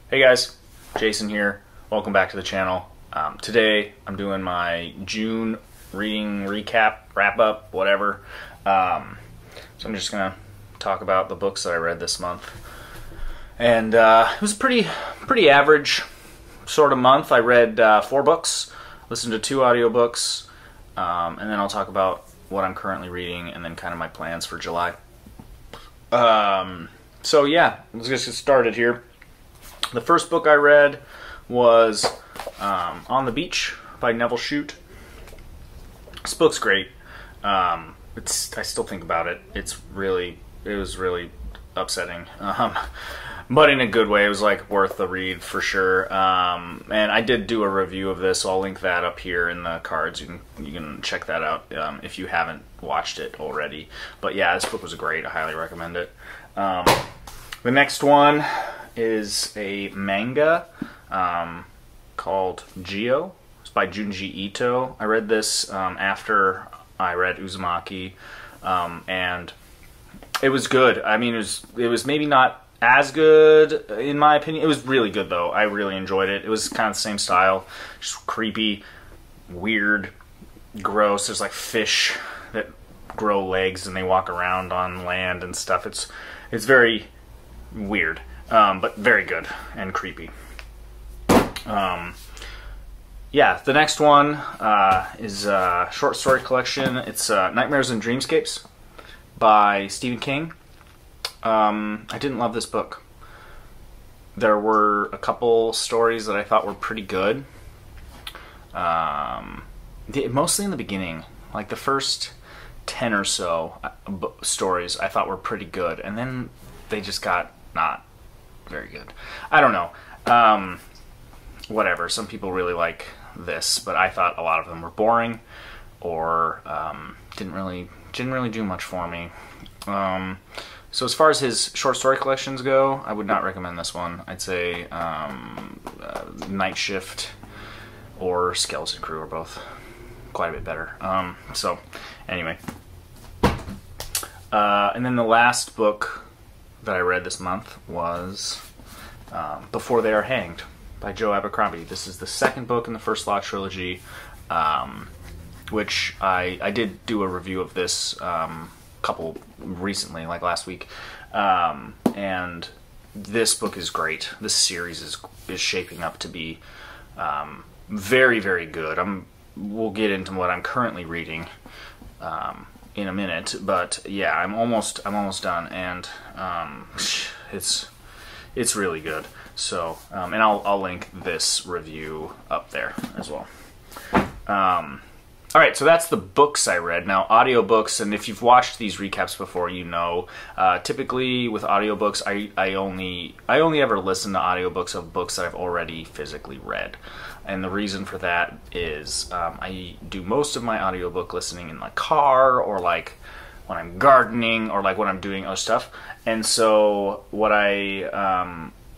Hey guys, Jason here. Welcome back to the channel. Today I'm doing my June reading recap, wrap up, whatever. So I'm just gonna talk about the books that I read this month. And it was a pretty average sort of month. I read 4 books, listened to 2 audiobooks, and then I'll talk about what I'm currently reading and then kind of my plans for July. So yeah, let's just get started here. The first book I read was On the Beach by Neville Shute. This book's great. I still think about it. It was really upsetting. But in a good way. It was like worth the read for sure. And I did do a review of this, so I'll link that up here in the cards. You can check that out if you haven't watched it already. But yeah, this book was great. I highly recommend it. The next one is a manga called Geo. It's by Junji Ito. I read this after I read Uzumaki, and it was good. I mean, it was maybe not as good in my opinion. It was really good though. I really enjoyed it. It was kind of the same style, just creepy, weird, gross. There's like fish that grow legs and they walk around on land and stuff. It's very weird, but very good and creepy. Yeah, the next one is a short story collection. It's Nightmares and Dreamscapes by Stephen King. I didn't love this book. There were a couple stories that I thought were pretty good. Mostly in the beginning, like the first 10 or so stories I thought were pretty good, and then they just got not very good. I don't know. Whatever. Some people really like this, but I thought a lot of them were boring or didn't really do much for me. So as far as his short story collections go, I would not recommend this one. I'd say Night Shift or Skeleton Crew are both quite a bit better. So anyway, and then the last book that I read this month was Before They Are Hanged by Joe Abercrombie. This is the second book in the First Law trilogy, which I did do a review of this couple recently, like last week, and this book is great. This series is shaping up to be very, very good. We'll get into what I'm currently reading in a minute, but yeah, I'm almost done, and it's really good. So, and I'll link this review up there as well. All right, so that's the books I read. Now, audiobooks, and if you've watched these recaps before, you know, typically with audiobooks, I only ever listen to audiobooks of books that I've already physically read. And the reason for that is I do most of my audiobook listening in my car, or like when I'm gardening, or like when I'm doing other stuff. And so what I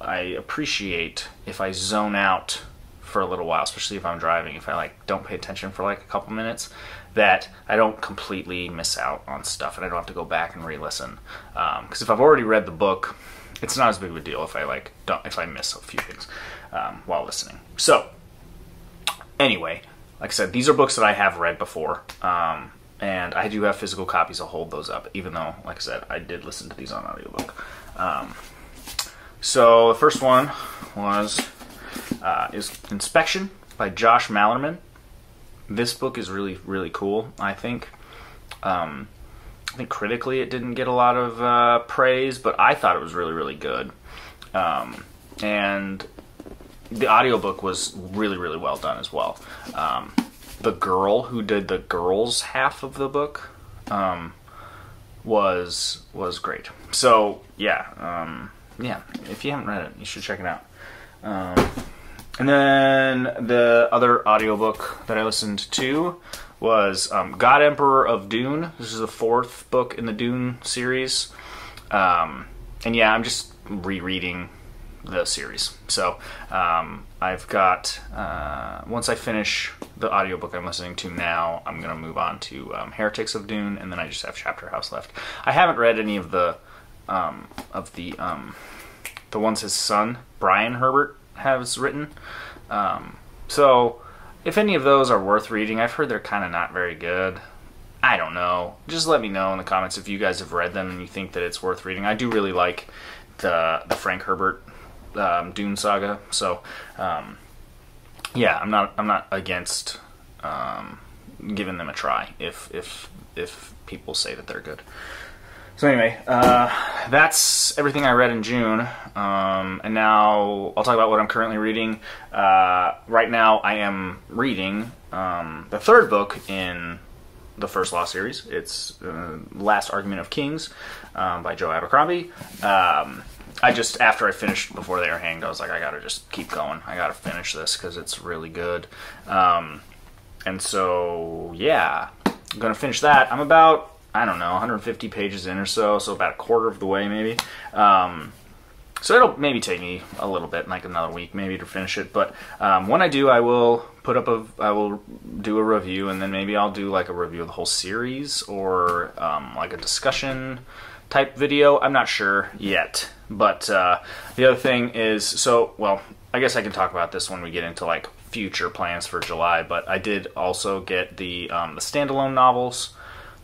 appreciate if I zone out for a little while, especially if I'm driving, if I like don't pay attention for like a couple minutes, that I don't completely miss out on stuff and I don't have to go back and re-listen. Because if I've already read the book, it's not as big of a deal if I miss a few things while listening. So anyway, like I said, these are books that I have read before, and I do have physical copies. I'll hold those up, even though, like I said, I did listen to these on audiobook. So the first one is Inspection by Josh Malerman. This book is really, really cool, I think. I think critically it didn't get a lot of praise, but I thought it was really, really good. And the audiobook was really, really well done as well. The girl who did the girls half of the book was great. So yeah, yeah, if you haven't read it, you should check it out. And then the other audiobook that I listened to was God Emperor of Dune. This is the 4th book in the Dune series. And yeah, I'm just rereading the series. So I've got, once I finish the audiobook I'm listening to now, I'm going to move on to Heretics of Dune, and then I just have Chapter House left. I haven't read any of the the ones his son, Brian Herbert, has written. So, if any of those are worth reading, I've heard they're kind of not very good. I don't know. Just let me know in the comments if you guys have read them and you think that it's worth reading. I do really like the Frank Herbert Dune saga. So, yeah, I'm not against giving them a try if people say that they're good. So anyway, that's everything I read in June, and now I'll talk about what I'm currently reading. Right now I am reading the third book in the First Law series. It's Last Argument of Kings by Joe Abercrombie. I just, after I finished Before They Are Hanged, I was like, I gotta just keep going. I gotta finish this because it's really good. And so, yeah, I'm gonna finish that. I'm about, I don't know, 150 pages in or so about a quarter of the way maybe. So it'll maybe take me a little bit, like another week maybe to finish it. But when I do, I will I will do a review, and then maybe I'll do like a review of the whole series or like a discussion type video. I'm not sure yet. But the other thing is, so, well, I guess I can talk about this when we get into like future plans for July, but I did also get the standalone novels,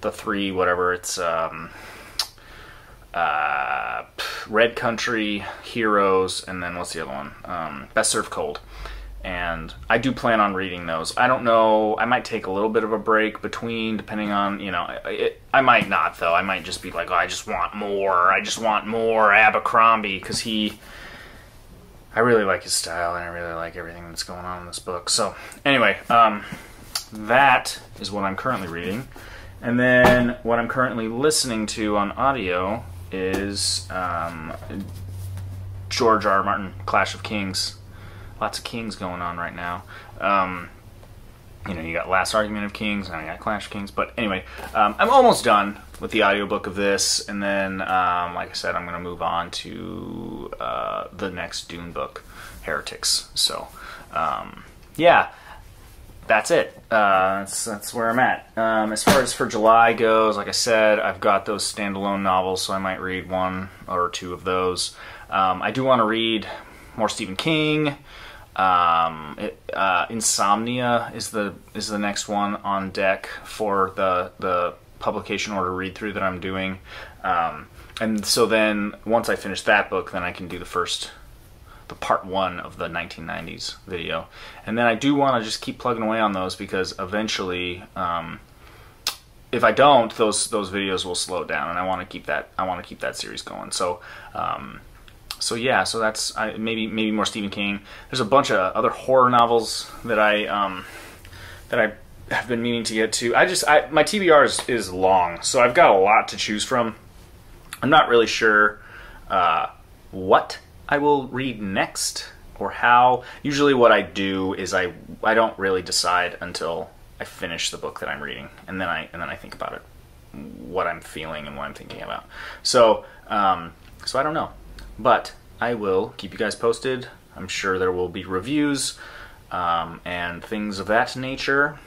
the three, whatever, it's Red Country, Heroes, and then what's the other one? Best Served Cold. And I do plan on reading those. I don't know, I might take a little bit of a break between, depending on, you know, I might not, though. I might just be like, oh, I just want more Abercrombie, because I really like his style, and I really like everything that's going on in this book. So, anyway, that is what I'm currently reading. And then what I'm currently listening to on audio is George R. R. Martin, Clash of Kings. Lots of Kings going on right now. You know, you got Last Argument of Kings, and I got Clash of Kings. But anyway, I'm almost done with the audiobook of this, and then, like I said, I'm going to move on to the next Dune book, Heretics. So, yeah, that's it. That's where I'm at. As far as for July goes, like I said, I've got those standalone novels, so I might read one or two of those. I do want to read more Stephen King. Insomnia is the next one on deck for the publication order read through that I'm doing, and so then once I finish that book, then I can do the part 1 of the 1990s video, and then I do want to just keep plugging away on those, because eventually, if I don't, those videos will slow down, and I want to keep that series going. So. So yeah, so that's maybe more Stephen King. There's a bunch of other horror novels that I have been meaning to get to. My TBR is long, so I've got a lot to choose from. I'm not really sure what I will read next or how. Usually, what I do is I don't really decide until I finish the book that I'm reading, and then I think about it, what I'm feeling and what I'm thinking about. So I don't know. But I will keep you guys posted. I'm sure there will be reviews and things of that nature.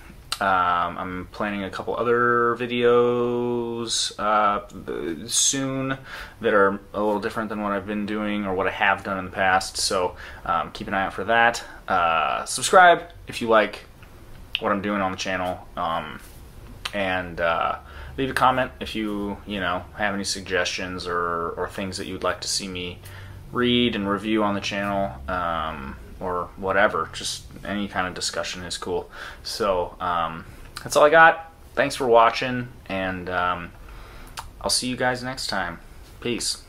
I'm planning a couple other videos soon that are a little different than what I've been doing or what I have done in the past. So keep an eye out for that. Subscribe if you like what I'm doing on the channel. And leave a comment if you have any suggestions or things that you'd like to see me read and review on the channel, or whatever. Just any kind of discussion is cool. So that's all I got. Thanks for watching, and I'll see you guys next time. Peace.